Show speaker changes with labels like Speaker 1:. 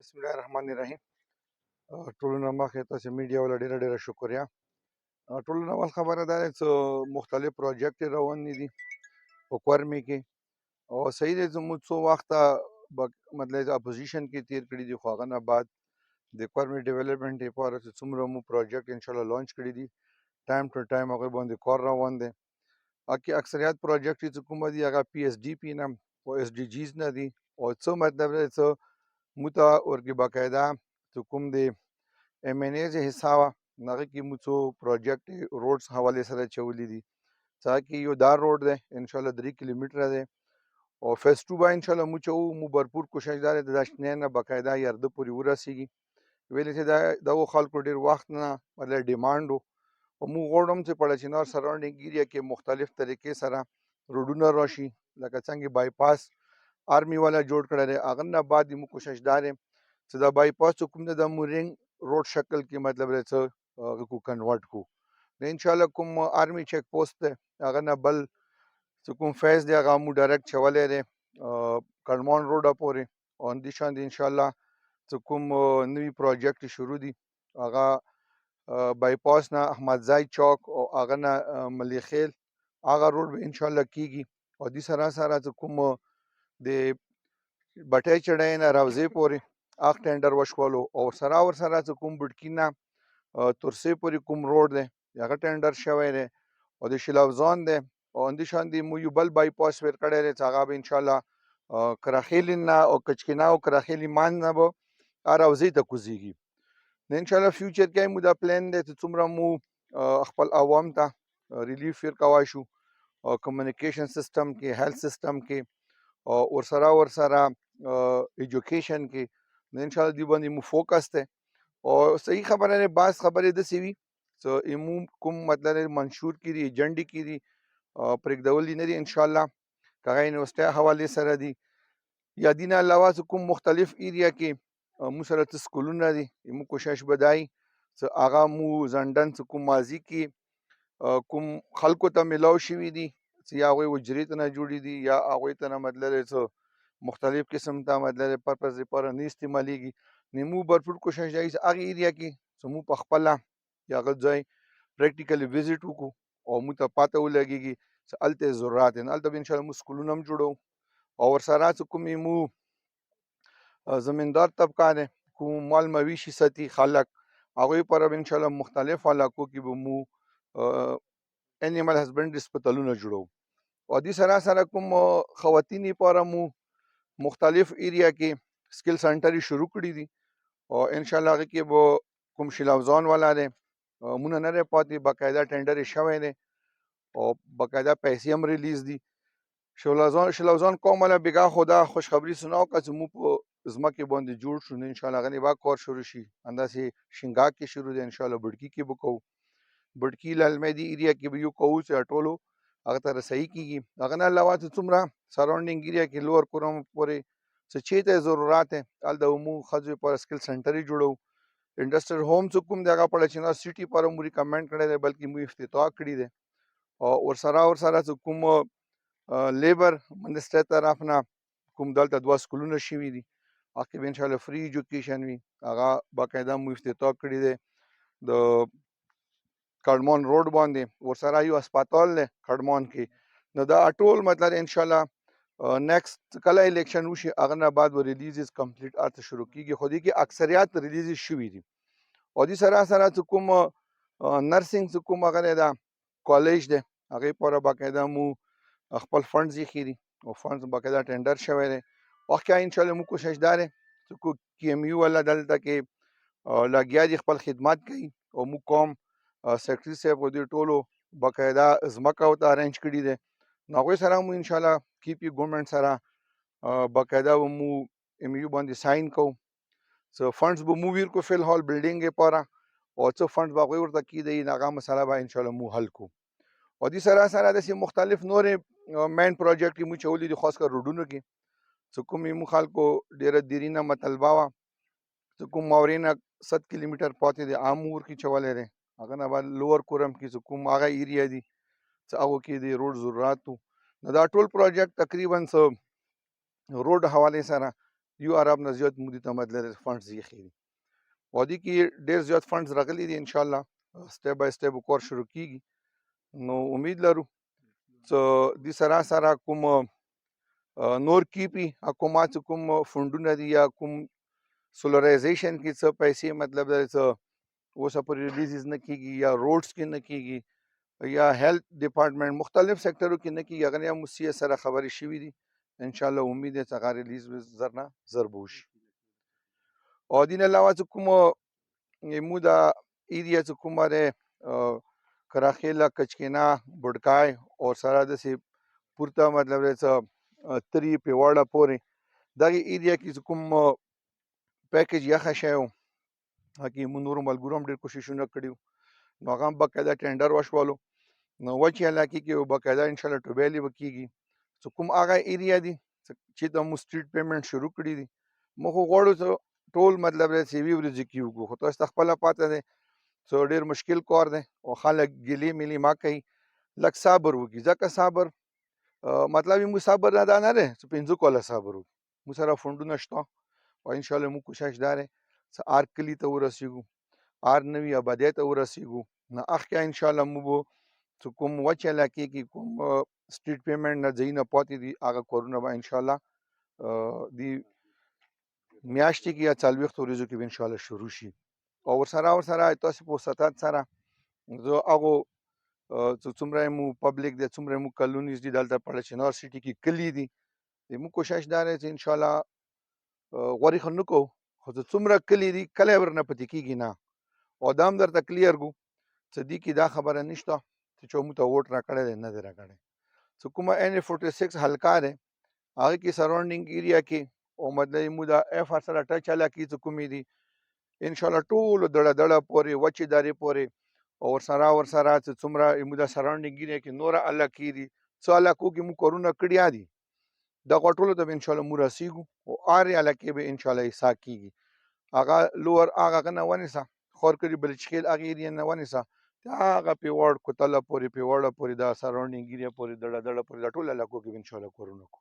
Speaker 1: بسم الله الرحمن الرحیم. ټولو مخې تاسو میډیا ولا ډیره شکریا. ټولو اول خبره ده چې مختلف پروجیکټ روان دي په کورمې کې او صحیح دی زموږ څو وخته مطلب اپوزیشن کې تیر کړی دي خو هغه نه بعد د کورمې ډیولپمنٹ لپاره چې څومره مو پروجیکټ ان شاء الله لانچ کړی دي ټایم ټو ټایم هغه باندې کار روان دی. اکی اکثریت پروجیکټ چې کوم دي هغه پی ایس ډی پی نه او اس ډي جیز نه دي او څه مطلب دی چې موته ورګي باقاعده چې کوم دی ایم این ای چې حصہ وه هغه کې مو څو پروجیکټ روډز حوالې سره چولی دي څا کې یو دار روډ دی ان شاء الله 3 کیلومتره دی او فیس 2 به ان شاء الله مو چو مو भरपूर کوشش دار د داشتنه نه باقاعده یارده پوری ورسیږي ویل چې دا خلکو ډیر وخت نه مطلب ډیماند او مو غوړم چې په چینار سراوندینګ ایریا کې مختلف طریقې سره روډونه راشي لکه څنګه بایپاس آرمی والا جوړ کړل هغه نه بعد مو کوشش دار چې دا بایپاس کوم د مورینګ روډ شکل کې مطلب راځي هغه کو کنورټ کو ان شاء الله کوم آرمی چیک پوسټ هغه نه بل چې کوم فیز دی هغه مو ډایرکټ چولې دی کډمان روډ پورې او اندیشان دی ان شاء الله چې کوم نوی پروجیکټ شروع دي هغه بایپاس نه احمد زای چوک او هغه نه ملیخیل هغه روډ به ان شاء الله کیږي او د سره کوم د بټای چړای نه راوځي پورې اخ ټینډر وشولو او سره چې کوم بټکینه ترسه پورې کوم روډ دی هغه ټینډر شوی دی او د شلاوزان دی او اندیشان دی مو یو بل بایپاس ور کړی دی هغه به ان شاء الله کراخیل نه او کچکینا او کراخیل مان نه به راوځي ته کوزيږي ان شاء الله فیوچر کې مو دا پلان دی چې څومره مو خپل عوام ته ریلیف ورکوای شو او کمیونیکیشن سیستم کې هیلث سیستم کې او ورسره ایجوکیشن کې ان شاء الله دی باندې مو فوکس ته او صحیح خبره نه باز خبره د سی وی سو ایمو کوم مطلب منشور کړي ایجنډي کړي پرېږدول نه دي ان شاء الله کغه یونیورسيټي حواله سره دي یا دینه علاوه کوم مختلف ایریا کې مو سره سکولونه دي مو کوشش بدای چې هغه مو زندن کوم ماضی کې کوم خلکو ته ملاو شوی دي چې یا هغه وجریت نه جوړی دي یا هغه ته مطلب مختلف قسم ته مطلب پرپز لپاره نه استعماليږي نیمو भरपूर کوشش دی چې هغه ایریا کې سمو په خپل یا غځای پریکټیکلی وزټ وکړو او مو ته پاته ولګيږي چې الته ضرورت نه الته ان شاء الله مو سکولونه هم جوړو او ورسره کوم مو زمیندار طبقه ده کوم مال مویشي ساتي خلک هغه پر ان شاء الله مختلف علاقو کې به مو انیمل هسبنډري سپیټالونه جوړو او دې سره کوم خواتینی لپاره مو مختلف ایریا کې سکل سنټر شروع کړی دي او ان شاء الله هغه کې به کوم شلاوزان والا ده مونږ نه پاتې باقاعده ټینډر شوی دی او باقاعده پیسې هم ریلیز دي شلاوزان کومه بیګه خدا خوشخبری سناو که مو په زمکه باندې جوړ شو ان شاء الله غنی با کار شروع شي انداسې شینګا کې شروع دي ان شاء الله بډکی کې بکو بډکی لالمدی ایریا کې به یو کوو چې ټولو هغه ته صحیح کیږي هغه نه علاوه څومره سراوندینګ ایریا کې لوور کوم پورې څه چی ته ضرورت ہے ال د مو خځو پر سکل سنټر جوړو انډستریل ہوم کوم دغه په چینا سټي پر مو ریکمند کړی دی بلکې مو افتتاح کړی دی او ورسره کوم لیبر منسټر طرف نه کوم دلته دوا سکولونه شوي دي هغه ان شاء الله فری ایجوکیشن وي هغه باقاعده مو افتتاح کړی دی د کډمان روډ باندې ورسره یو هسپتال دی کډمان کې نو دا ټول مطلب ان شاء الله نیکسٹ کله الیکشن وشي هغه نه بعد و ریلیز کمپلیټ ارته شروع کیږي خو دې کې اکثریت ریلیز شوي دي او دې سره کوم نرسنګ کوم هغه دا کالج دی هغه پر باقاعده مو خپل فندز یې خېری او فندز باقاعده ټینډر شوی دی واخه ان شاء الله مو کوشش دار چې کو کی ام یو ولا دلته کې لګیا دي خپل خدمات کوي او مو کوم سیکرټری صاحب دې ټولو باقاعده زمکه او ته ارنج کړی دي نو سره مو ان شاء الله کیپی ګورنمنت سره باقاعده مو ام یو باندې ساين کو سو فندز به مو ویر کو فل هال بلډینګ لپاره او څو فندز به ورته کی دی هغه مسله به ان شاء الله مو حل کو او دې سره د مختلف نورې مین پروجیکټ مو چولې دي خاص کر روډونو کې څه کوم مو خلکو ډیره دیرینه مطلبه وا څه کوم ماورینه 7 کیلومتر پاتې دي امور کې چولې ده هغه نه بعد لوور کورم کې څه کوم هغه ایریا دي څه هغه کې دي روډ ضرورت نو دا ټول پروجیکټ تقریبا روډ حواله سره یو ارب نه زیات مودې ته مطلب فنډز یې خېدي او دې کې ډېر زیات فنډز راغلي دي ان شاء الله سټیپ بای سټیپ کور شروع کیږي نو امید لرو چې د سره سره کوم نور کیپی حکومت کوم فندونه دي یا کوم سولرایزیشن کې څه پیسې مطلب څه اوسه پر ریلیزز نه کیږي یا روډز کې نه کیږي یا هیلث ډپارټمنټ مختلف سیکټرو کې نه کیږي هغه هم موسی سره خبرې شوې دي ان شاء الله امید ده چې هغه ریلیز زرنه زربوش او دین علاوه چې کوم مودا ایریا چې کومه ده کراخیلا کچکینا بډکای او سره د سی پورته مطلب څه تری په وړه پورې دغه ایریا کې کوم پیکیج یا خشایو هغه مونږ نور ملګرو هم ډېر کوششونه کړیو نو هغه هم باقاعده ټینډر وشولو نو وچې علاقې کې باقاعده ان شاء الله ټوبېلې وکیږي چې کوم هغه ایریا دي چې د مو سټریټ پیمنټ شروع کړی دي موږ غواړو چې ټول مطلب سی وی ورځ کیږي خو تاسو خپل پاتې دي څو ډېر مشکل کار دی او خلک ګلی ملي ما کوي لک صبر وکړي ځکه صبر مطلب مو صبر نه نه ده چې پنځه کوله صبر وکړي مو سره فندونه شته او ان شاء الله مو کوشش داره چې ار کلی ته ورسیږو ار نوی آبادی ته ورسیږو نه اخکې ان شاء الله مو چې کوم وچ علاقې کې کوم سټریټ پیمنټ نه ځای نه پاتې دي هغه کورونه به ان شاء الله دی میاشتې کې یا 40 ورځو کې ان شاء الله شروع شي او ورسره تاسو په ستات سره زه هغه څومره مو پبلک د څومره مو کلونیز دي دلته په چنار سټي کې کلی دي مو کوشش دار چې ان شاء الله غوړي خنو کو خو څومره کلی دي کله ورنه پاتې کیږي نه او دام درته کلیر ګو چې دې کې دا خبره نشته چې چومو ته ووټ راکړی نه دی راکړی چې کومه N46 حلقه ده هغه کې سراوندینګ ایریا کې او مطلب مو دا اف سره ټچ علاقې چې کومې دي ان شاء الله ټول دړه پورې وچې داري پورې او ورسره چې څومره مو دا سراوندینګ ایریا کې نور علاقې دي څو علاقو کې مو کورونه کړیا دي دا غټولو ته ان شاء الله مو رسیږو او اری علاقې به ان شاء الله حساب کیږي هغه لور هغه نه ونیسه خور کړي بلچکیل هغه ایریا نه ونیسه هغه پیوړ کوتله پورې دا سراوندینګ ایریا پورې دړه پورې ټول علاقو کې ان شاء الله کورونه کو